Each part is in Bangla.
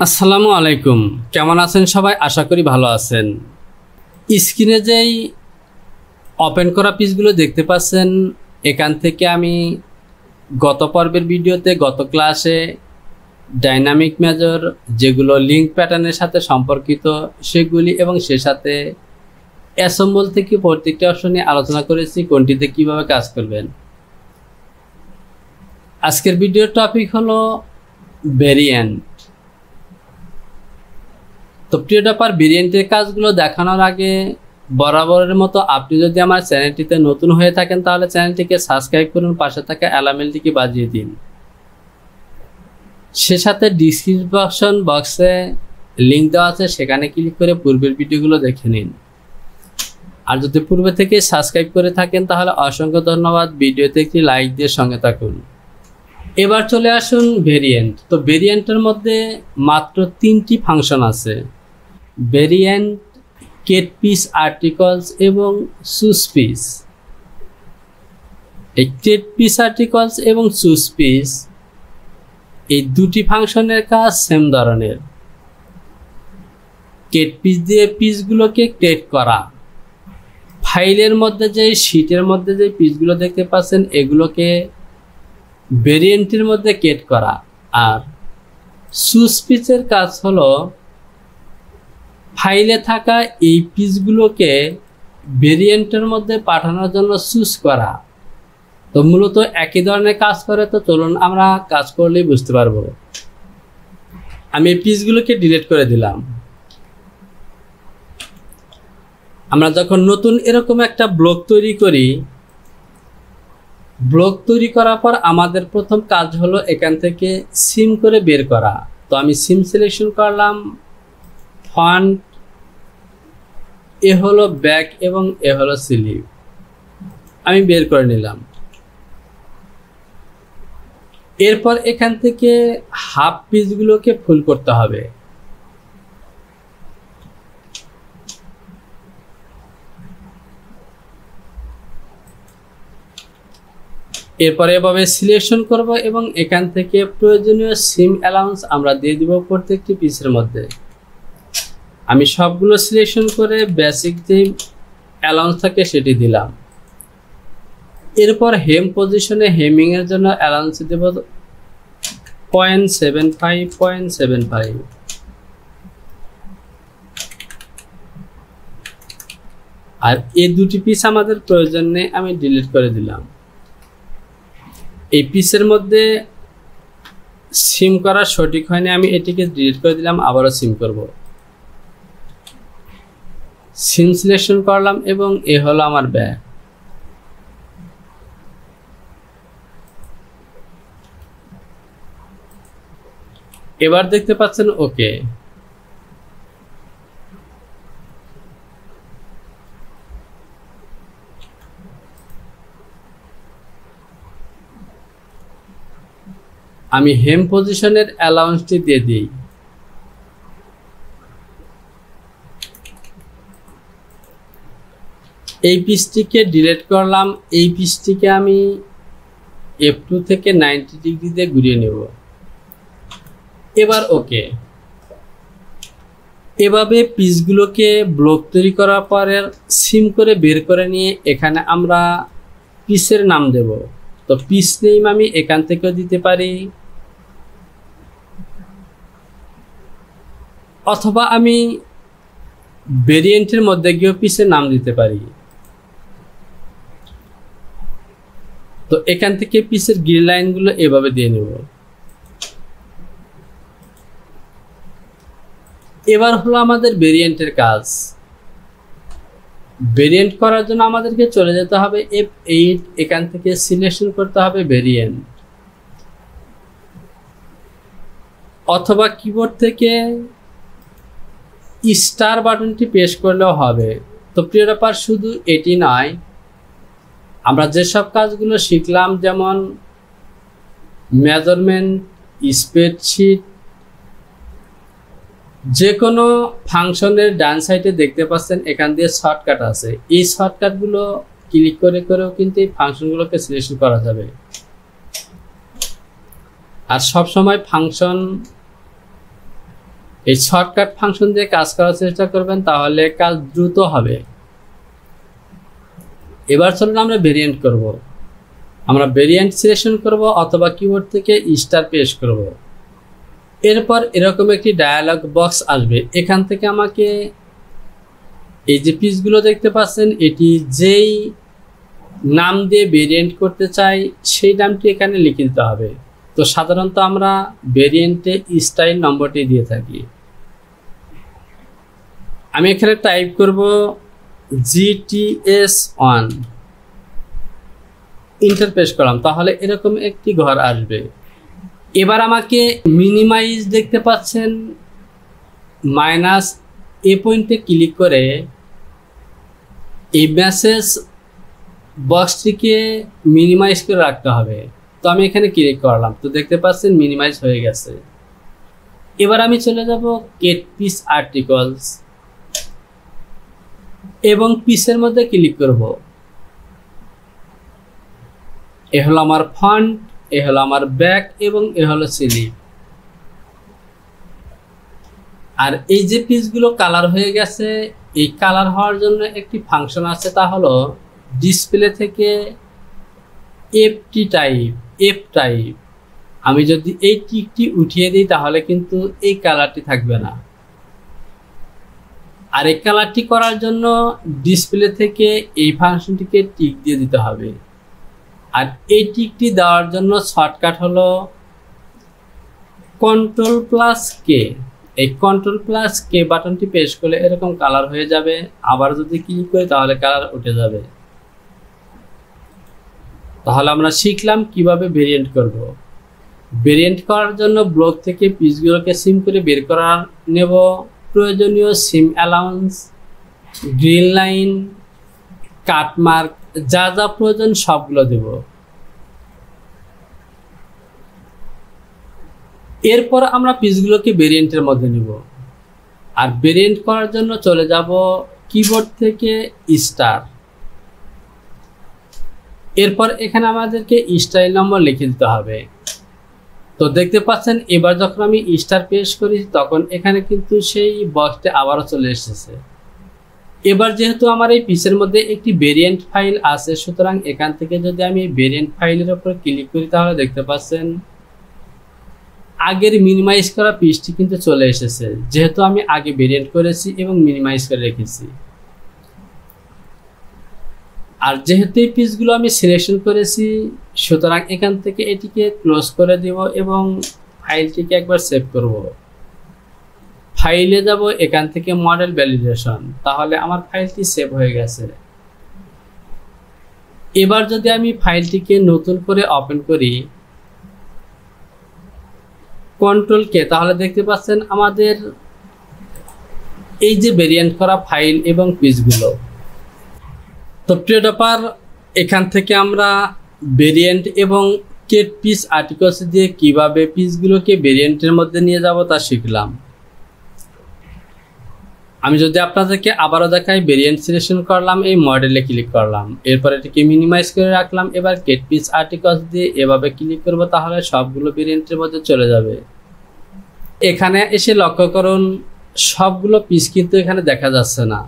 আসসালামু আলাইকুম, কেমন আছেন সবাই? আশা করি ভালো আছেন। স্ক্রিনে যেই ওপেন করা পিসগুলো দেখতে পাচ্ছেন, এখান থেকে আমি গত পর্বের ভিডিওতে গত ক্লাসে ডাইনামিক মেজর যেগুলো লিঙ্ক প্যাটার্নের সাথে সম্পর্কিত সেগুলি এবং সে সাথে অ্যাসেম্বল থেকে প্রত্যেকটি অপশন নিয়ে আলোচনা করেছি কোনটিতে কিভাবে কাজ করবেন। আজকের ভিডিওর টপিক হলো ভেরিয়েন্ট। তো প্রিয় টপার, ভেরিয়েন্টের কাজগুলো দেখানোর আগে বরাবরের মতো আপনি যদি আমার চ্যানেলটিতে নতুন হয়ে থাকেন তাহলে চ্যানেলটিকে সাবস্ক্রাইব করুন, পাশে থাকা অ্যালামেলটিকে বাজিয়ে দিন। সে সাথে ডিসক্রিপশন বক্সে লিঙ্ক দেওয়া আছে, সেখানে ক্লিক করে পূর্বের ভিডিওগুলো দেখে নিন। আর যদি পূর্বে থেকে সাবস্ক্রাইব করে থাকেন তাহলে অসংখ্য ধন্যবাদ। ভিডিওতে একটি লাইক দিয়ে সঙ্গে থাকুন। এবার চলে আসুন ভেরিয়েন্ট। তো ভেরিয়েন্টের মধ্যে মাত্র 3টি ফাংশন আছে: ভেরিয়েন্ট, গেট পিস আর্টিকলস এবং চুজ পিস। এই গেট পিস আর্টিকলস এবং চুজ পিস এই দুটি ফাংশনের কাজ সেম ধরনের। গেট পিস দিয়ে পিসগুলোকে ক্রিয়েট করা, ফাইলের মধ্যে যে শীটের মধ্যে যে পিসগুলো দেখতে পাচ্ছেন এগুলোকে ভেরিয়েন্টের মধ্যে ক্রিয়েট করা। আর চুজ পিসের কাজ হলো ফাইলে থাকা এই পিসগুলোকে ভেরিয়েন্টের মধ্যে পাঠানোর জন্য চুজ করা। তো মূলত একই ধরনের কাজ করে। তো চলুন আমরা কাজ করলেই বুঝতে পারবো। আমি এই পিসগুলোকে ডিলিট করে দিলাম। আমরা যখন নতুন এরকম একটা ব্লক তৈরি করি, ব্লক তৈরি করার পর আমাদের প্রথম কাজ হলো এখান থেকে সিম করে বের করা। তো আমি সিম সিলেকশন করলাম, ফন্ট, এ হলো ব্যাক এবং এ হলো স্লিপ, আমি বের করে নিলাম। এরপর এখান থেকে হাফ পিসগুলোকে ফুল করতে হবে। এরপর এভাবে সিলেকশন করব এবং এখান থেকে প্রয়োজনীয় সিম অ্যালাউন্স আমরা দিয়ে দিব প্রত্যেকটি পিসের মধ্যে। আমি সবগুলো সিলেকশন করে বেসিক যে অ্যালাউন্স থাকে সেটি দিলাম। এরপর হেম পজিশনে হেমিংয়ের জন্য অ্যালাউন্স দেব 0.75 আর এই দুটি পিস আমাদের প্রয়োজন নেই, আমি ডিলিট করে দিলাম। এই পিসের মধ্যে সিম করা সঠিক হয়নি, আমি এটিকে ডিলিট করে দিলাম, আবারও সিম করব। সিম সিলেকশন করলাম এবং এ হলো আমার ব্যাক। এবার দেখতে পাচ্ছেন ওকে। আমি হেম পজিশনের অ্যালাউন্সটি দিয়ে দিই। এই পিসটিকে ডিলিট করলাম। এই পিসটিকে আমি F2 থেকে 90 ডিগ্রিতে ঘুরিয়ে নেব। এবার ওকে। এভাবে পিসগুলোকে ব্লক তৈরি করার পরে সিম করে বের করে নিয়ে এখানে আমরা পিসের নাম দেব। তো পিস নেম আমি এখান থেকেও দিতে পারি, অথবা আমি ভেরিয়েন্টের মধ্যে গিয়েও পিসের নাম দিতে পারি। তো এখান থেকে পিসের গ্রিন লাইনগুলো এভাবে দিয়ে নেব। এবার হলো আমাদের ভেরিয়েন্টের কাজ। ভেরিয়েন্ট করার জন্য আমাদেরকে চলে যেতে হবে F8, এখান থেকে সিলেকশন করতে হবে ভেরিয়েন্ট, অথবা কিবোর্ড থেকে স্টার বাটনটি প্রেস করলেও হবে। তো প্রিয় ব্যাপার, শুধু এটি নয়, আমরা যেসব কাজগুলো শিখলাম যেমন মেজারমেন্ট, স্প্রেডশিট, যে কোনো ফাংশনের ডান সাইডে দেখতে পাচ্ছেন এখান দিয়ে শর্টকাট আছে। এই শর্টকাটগুলো ক্লিক করে করেও কিন্তু এই ফাংশনগুলোকে সিলেকশন করা যাবে। আর সব সময় ফাংশন এই শর্টকাট ফাংশন দিয়ে কাজ করার চেষ্টা করবেন, তাহলে কাজ দ্রুত হবে। এবার চলুন আমরা ভেরিয়েন্ট করব। আমরা ভেরিয়েন্ট সিলেকশন করব অথবা কিবোর্ড থেকে স্টার প্রেস করব। এরপর এরকম একটি ডায়ালগ বক্স আসবে। এখান থেকে আমাকে এই যে পিসগুলো দেখতে পাচ্ছেন, এটি যেই নাম দিয়ে ভেরিয়েন্ট করতে চাই সেই নামটি এখানে লিখে দিতে হবে। তো সাধারণত আমরা ভেরিয়েন্টে স্টাইল নম্বরটি দিয়ে থাকি। আমি এখানে টাইপ করব GTS1, এন্টার প্রেস করলাম, তাহলে এরকম একটি ঘর আসবে। এবার আমাকে মিনিমাইজ দেখতে পাচ্ছেন, -A পয়েন্টে ক্লিক করে এই মেসেজ বক্সটিকে মিনিমাইজ করে রাখতে হবে। তো আমি এখানে ক্লিক করলাম, তো দেখতে পাচ্ছেন মিনিমাইজ হয়ে গেছে। এবার আমি চলে যাব গেট পিস আর্টিকলস এবং পিসের মধ্যে ক্লিক করব। এ হলো আমার ফন্ট, এ হলো আমার ব্যাক এবং এ হলো স্লিপ। আর এই যে পিসগুলো কালার হয়ে গেছে, এই কালার হওয়ার জন্য একটি ফাংশন আছে, তা হলো ডিসপ্লে থেকে এফ টাইপ। আমি যদি এই টিকটি উঠিয়ে দিই তাহলে কিন্তু এই কালারটি থাকবে না। আর এই কালারটি করার জন্য ডিসপ্লে থেকে এই ফাংশনটিকে টিক দিয়ে দিতে হবে। আর এই টিকটি দেওয়ার জন্য শর্টকাট হলো Ctrl+K। এই Ctrl+K বাটনটি প্রেস করলে এরকম কালার হয়ে যাবে। আবার যদি ক্লিক করি তাহলে কালার উঠে যাবে। তাহলে আমরা শিখলাম কিভাবে ভেরিয়েন্ট করব। ভেরিয়েন্ট করার জন্য ব্লক থেকে পিসগুলোকে সিম করে বের করা নেব। প্রয়োজনীয় সিম অ্যালাউন্স, গ্রিন লাইন, কাটমার্ক, যা যা প্রয়োজন সবগুলো দেব। এরপর আমরা পিসগুলোকে ভেরিয়েন্টের মধ্যে নিব। আর ভেরিয়েন্ট করার জন্য চলে যাব কিবোর্ড থেকে স্টার। এরপর এখানে আমাদেরকে স্টাইল নম্বর লিখে দিতে হবে। তো দেখতে পাচ্ছেন এবার যখন আমি স্টার প্রেস করি তখন এখানে কিন্তু সেই বক্সটা আবারও চলে এসেছে। এবার যেহেতু আমার এই পিসের মধ্যে একটি ভেরিয়েন্ট ফাইল আছে, সুতরাং এখান থেকে যদি আমি ভেরিয়েন্ট ফাইলের উপর ক্লিক করি তাহলে দেখতে পাচ্ছেন আগের মিনিমাইজ করা পিসটি কিন্তু চলে এসেছে, যেহেতু আমি আগে ভেরিয়েন্ট করেছি এবং মিনিমাইজ করে রেখেছি। আর যেহেতু এই পিসগুলো আমি সিলেকশন করেছি, সুতরাং এখান থেকে এটিকে ক্লোজ করে দেব এবং ফাইলটিকে একবার সেভ করব। ফাইলে যাব, এখান থেকে মডেল ভ্যালিডেশন, তাহলে আমার ফাইলটি সেভ হয়ে গেছে। এবার যদি আমি ফাইলটিকে নতুন করে ওপেন করি Ctrl+K, তাহলে দেখতে পাচ্ছেন আমাদের এই যে ভেরিয়েন্ট করা ফাইল এবং পিসগুলো। তো প্রিয় টপার, এখান থেকে আমরা ভেরিয়েন্ট এবং গেট পিস আর্টিকলস দিয়ে কিভাবে পিসগুলোকে ভেরিয়েন্টের মধ্যে নিয়ে যাব তা শিখলাম। আমি যদি আপনাদেরকে আবারও দেখাই, ভেরিয়েন্ট সিলেকশন করলাম, এই মডেলে ক্লিক করলাম, এরপর এটিকে মিনিমাইজ করে রাখলাম। এবার গেট পিস আর্টিকলস দিয়ে এভাবে ক্লিক করব, তাহলে সবগুলো ভেরিয়েন্টের মধ্যে চলে যাবে। এখানে এসে লক্ষ্য করুন সবগুলো পিস কিন্তু এখানে দেখা যাচ্ছে না।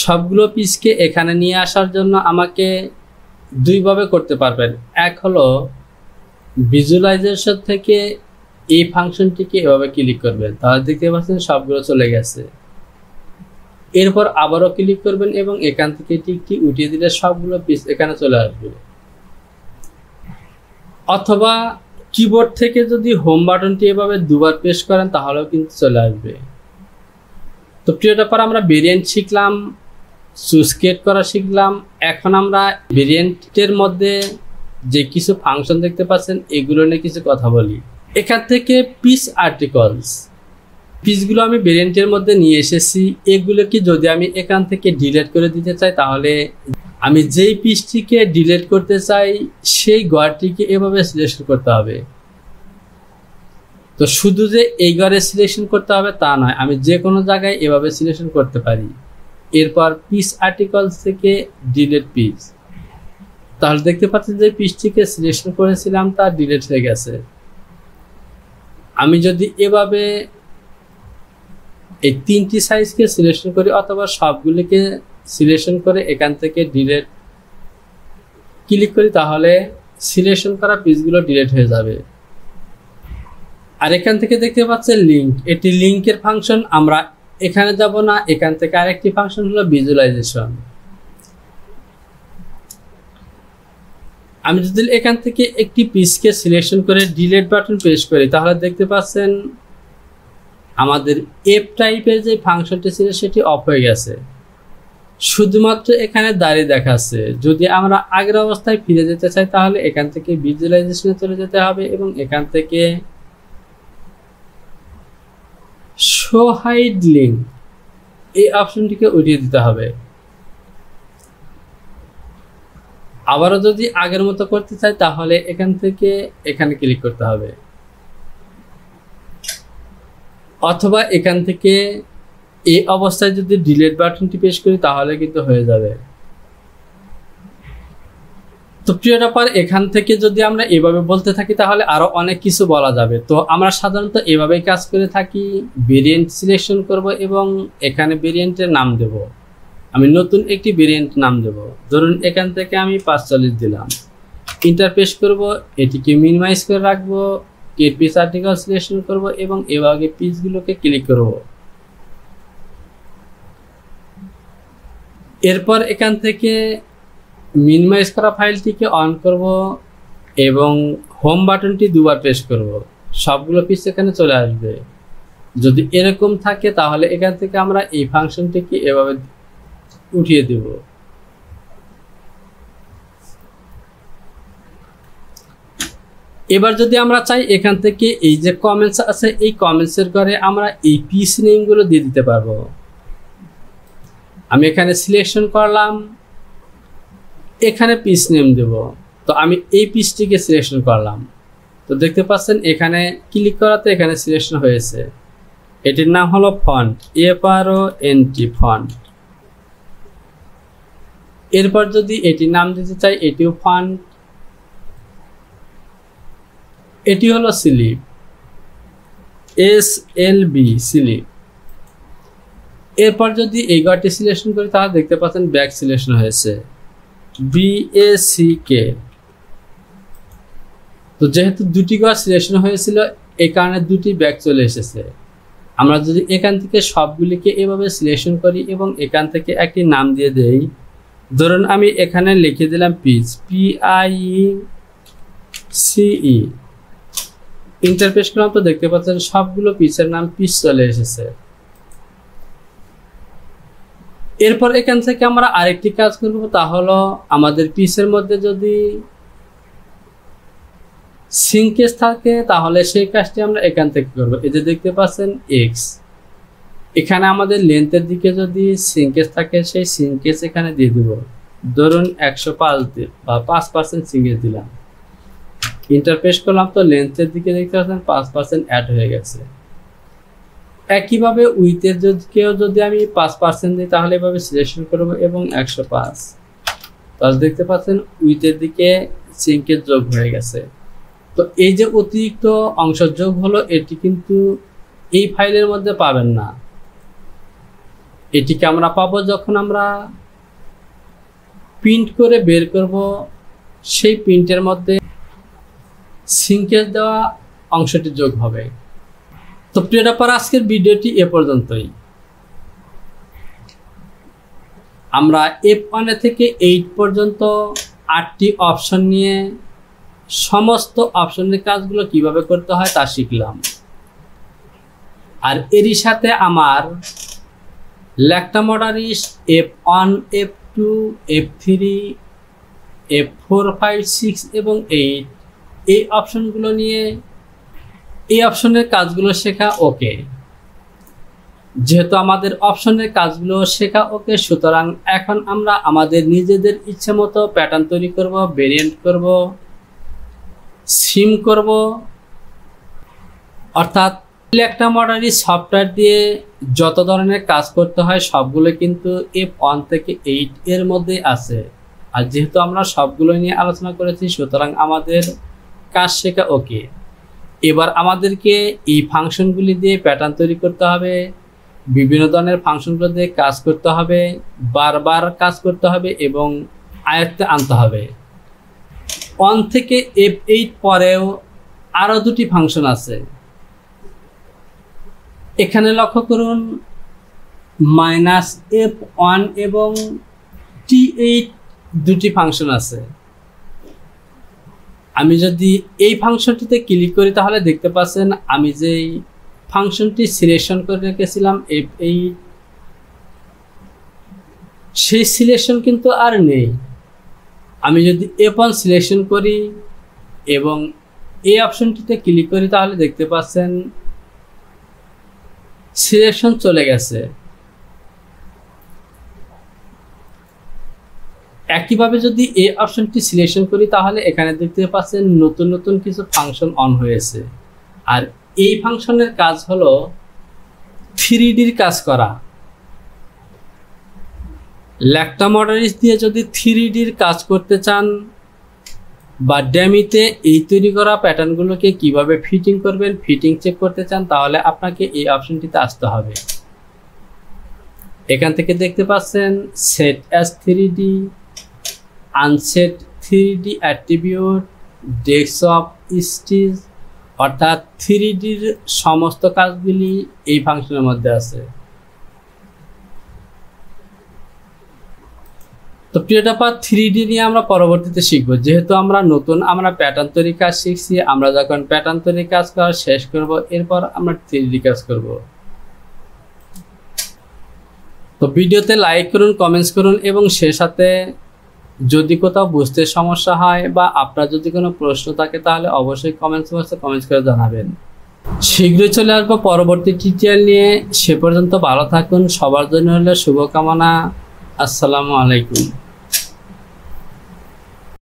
সবগুলো পিসকে এখানে নিয়ে আসার জন্য আমাকে দুইভাবে করতে পারবেন। এক হলো ভিজুয়ালাইজেশন থেকে এই ফাংশনটিকে এভাবে ক্লিক করবেন, তাহলে দেখতে পাচ্ছেন সবগুলো চলে গেছে। এরপর আবারও ক্লিক করবেন এবং এখান থেকে টিকটি উঠিয়ে দিলে সবগুলো পিস এখানে চলে আসবে। অথবা কিবোর্ড থেকে যদি হোম বাটনটি এভাবে দুবার প্রেস করেন তাহলেও কিন্তু চলে আসবে। তো প্রিয় টপার, আমরা ভেরিয়েন্ট শিখলাম, সুইচ ক্রিয়েট করা শিখলাম। এখন আমরা ভেরিয়েন্টের মধ্যে যে কিছু ফাংশন দেখতে পাচ্ছেন এগুলো নিয়ে কিছু কথা বলি। এখান থেকে পিস আর্টিকলস, পিসগুলো আমি ভেরিয়েন্টের মধ্যে নিয়ে এসেছি। এগুলোকে যদি আমি এখান থেকে ডিলিট করে দিতে চাই, তাহলে আমি যেই পিসটিকে ডিলিট করতে চাই সেই ঘরটিকে এভাবে সিলেকশন করতে হবে। তো শুধু যে এই ঘরে সিলেকশন করতে হবে তা নয়, আমি যে কোনো জায়গায় এভাবে সিলেকশন করতে পারি। এরপর পিস আর্টিকলস থেকে ডিলিট পিস, তাহলে দেখতে পাচ্ছেন যে পিসটিকে সিলেকশন করেছিলাম তা ডিলিট হয়ে গেছে। আমি যদি এভাবে এই 3টি সাইজকে সিলেকশন করি অথবা সবগুলিকে সিলেকশন করে এখান থেকে ডিলিট ক্লিক করি, তাহলে সিলেকশন করা পিসগুলো ডিলিট হয়ে যাবে। আর এখান থেকে দেখতে পাচ্ছেন লিঙ্ক, এটি লিঙ্কের ফাংশন। আমরা এখানে যাব না, এখান থেকে আরেকটি ফাংশন হলো ভিজুয়ালাইজেশন। আমি যদি এখান থেকে একটি পিসকে সিলেকশন করে ডিলিট বাটন প্রেস করি, তাহলে দেখতে পাচ্ছেন আমাদের এফ টাইপের যে ফাংশনটি ছিল সেটি অফ হয়ে গেছে, শুধুমাত্র এখানে দাঁড়িয়ে দেখাচ্ছে। যদি আমরা আগের অবস্থায় ফিরে যেতে চাই তাহলে এখান থেকে ভিজুয়ালাইজেশনে চলে যেতে হবে এবং এখান থেকে শো হাইড লিঙ্ক এই অপশনটিকে উঠিয়ে দিতে হবে। আবারও যদি আগের মতো করতে চাই তাহলে এখান থেকে এখানে ক্লিক করতে হবে, অথবা এখান থেকে এই অবস্থায় যদি ডিলিট বাটনটি প্রেস করি তাহলে কিন্তু হয়ে যাবে। তো প্রিয় ব্যাপার, এখান থেকে যদি আমরা এভাবে বলতে থাকি তাহলে আরো অনেক কিছু বলা যাবে। তো আমরা সাধারণত এভাবেই কাজ করে থাকি। ভেরিয়েন্ট সিলেকশন করব এবং এখানে ভেরিয়েন্টের নাম দেব। আমি নতুন একটি ভেরিয়েন্ট নাম দেব, ধরুন এখান থেকে আমি 45 দিলাম। ইন্টার প্রেস করব, এটিকে মিনিমাইজ করে রাখবো, ক্রিয়েট পিস আর্টিকেল সিলেকশন করব এবং এভাবে পিসগুলোকে ক্লিক করব। এরপর এখান থেকে মিনিমাইজ করা ফাইলটিকে অন করব এবং হোম বাটনটি দুবার প্রেস করব, সবগুলো পিস এখানে চলে আসবে। যদি এরকম থাকে তাহলে এখান থেকে আমরা এই ফাংশনটিকে এভাবে উঠিয়ে দেব। এবার যদি আমরা চাই এখান থেকে এই যে কমেন্টস আছে এই কমেন্টসের ঘরে আমরা এই পিস নেমগুলো দিয়ে দিতে পারবো। আমি এখানে সিলেকশন করলাম, এখানে পিস নেম দেব। তো আমি এই পিসটিকে সিলেকশন করলাম, তো দেখতে পাচ্ছেন এখানে ক্লিক করাতে এখানে সিলেকশন হয়েছে। এটির নাম হলো ফন্ট, FRONT ফন্ট। এরপর যদি এটির নাম দিতে চাই এটিও ফন্ট। এটি হলো স্লিপ, SLB স্লিপ। এরপর যদি এই ঘরটি সিলেকশন করি তাহলে দেখতে পাচ্ছেন ব্যাক সিলেকশন হয়েছে, BACK। তো যেহেতু দুটি ঘর সিলেকশন হয়েছিল এই কারণে দুটি ব্যাক চলে এসেছে। আমরা যদি এখান থেকে সবগুলিকে এভাবে সিলেকশন করি এবং এখান থেকে একটি নাম দিয়ে দেই, ধরুন আমি এখানে লিখে দিলাম পিস, PICE। ইন্টার প্রেস করলাম, তো দেখতে পাচ্ছেন সবগুলো পিসের নাম পিস চলে এসেছে। এরপর এখান থেকে আমরা আরেকটি কাজ করব, তা হলো আমাদের পিসের মধ্যে যদি সিঙ্কেজ থাকে তাহলে সেই কাজটি আমরা এখান থেকে করব। এই যে দেখতে পাচ্ছেন X, এখানে আমাদের লেন্থের দিকে যদি সিঙ্কেজ থাকে সেই সিঙ্কেজ এখানে দিয়ে দিব, ধরুন 105 বা 5% সিঙ্কেজ দিলাম। ইন্টার প্রেস করলাম, তো লেন্থের দিকে দেখতে পাচ্ছেন 5% অ্যাড হয়ে গেছে। একইভাবে উইথের কেউ যদি আমি 5% দিই তাহলে এভাবে সিলেকশন করব এবং 105, তাহলে দেখতে পাচ্ছেন উইথের দিকে সিঙ্কেজ যোগ হয়ে গেছে। তো এই যে অতিরিক্ত অংশ যোগ হলো এটি কিন্তু এই ফাইলের মধ্যে পাবেন না। এটিকে আমরা পাবো যখন আমরা প্রিন্ট করে বের করব, সেই প্রিন্টের মধ্যে সিঙ্কেজ দেওয়া অংশটি যোগ হবে। তো প্রিয় ব্যাপার, আজকের ভিডিওটি এ পর্যন্তই। আমরা F1 থেকে 8 পর্যন্ত 8টি অপশন নিয়ে সমস্ত অপশনের কাজগুলো কিভাবে করতে হয় তা শিখলাম। আর এরই সাথে আমার ল্যাক্টামোডারিস F1, F2, F3, F4, 5, 6 এবং 8 এই অপশনগুলো নিয়ে এই অপশনের কাজগুলো শেখা ওকে। যেহেতু আমাদের অপশনের কাজগুলো শেখা ওকে, সুতরাং এখন আমরা আমাদের নিজেদের ইচ্ছে মতো প্যাটার্ন তৈরি করব, ভেরিয়েন্ট করব, সিম করব। অর্থাৎ ল্যাক্টামোডারিস সফটওয়্যার দিয়ে যত ধরনের কাজ করতে হয় সবগুলো কিন্তু F1 থেকে 8 এর মধ্যে আছে। আর যেহেতু আমরা সবগুলো নিয়ে আলোচনা করেছি সুতরাং আমাদের কাজ শেখা ওকে। এবার আমাদেরকে এই ফাংশনগুলি দিয়ে প্যাটার্ন তৈরি করতে হবে, বিভিন্ন ধরনের ফাংশনগুলো দিয়ে কাজ করতে হবে, বারবার কাজ করতে হবে এবং আয়ত্তে আনতে হবে। 1 থেকে F8 পরেও আরও দুটি ফাংশন আছে। এখানে লক্ষ্য করুন -F1 এবং T8 দুটি ফাংশন আছে। আমি যদি এই ফাংশনটিতে ক্লিক করি তাহলে দেখতে পাচ্ছেন আমি যেই ফাংশনটি সিলেকশন করে রেখেছিলাম F8, সেই সিলেকশন কিন্তু আর নেই। আমি যদি F1 সিলেকশন করি এবং এই অপশনটিতে ক্লিক করি তাহলে দেখতে পাচ্ছেন সিলেকশন চলে গেছে। একইভাবে যদি এই অপশনটি সিলেকশন করি তাহলে এখানে দেখতে পাচ্ছেন নতুন নতুন কিছু ফাংশন অন হয়েছে। আর এই ফাংশনের কাজ হলো 3Dর কাজ করা। ল্যাকটা মডেলিস্ট দিয়ে যদি 3Dর কাজ করতে চান বা ড্যামিতে এই তৈরি করা প্যাটার্নগুলোকে কিভাবে ফিটিং করবেন, ফিটিং চেক করতে চান, তাহলে আপনাকে এই অপশনটিতে আসতে হবে। এখান থেকে দেখতে পাচ্ছেন set as 3D, আনসেট 3D attribute, desktop stitch, অর্থাৎ 3Dর সমস্ত কাজগুলি এই ফাংশনের মধ্যে আছে। তো প্রিয়টা পার্ট 3D নিয়ে আমরা পরবর্তীতে শিখব। যেহেতু আমরা প্যাটার্ন তৈরি কাজ শিখছি, আমরা যখন প্যাটার্ন তৈরি কাজ করা শেষ করব এরপর আমরা 3D কাজ করব। তো ভিডিওতে লাইক করুন, কমেন্টস করুন এবং সে সাথে যদি কোথাও বুঝতে সমস্যা হয় বা আপনার যদি কোনো প্রশ্ন থাকে তাহলে অবশ্যই কমেন্টস বক্সে কমেন্টস করে জানাবেন। শীঘ্রই চলে আসবো পরবর্তী টিউটোরিয়াল নিয়ে। সে পর্যন্ত ভালো থাকুন। সবার জন্য হলো শুভকামনা। আসসালামু আলাইকুম।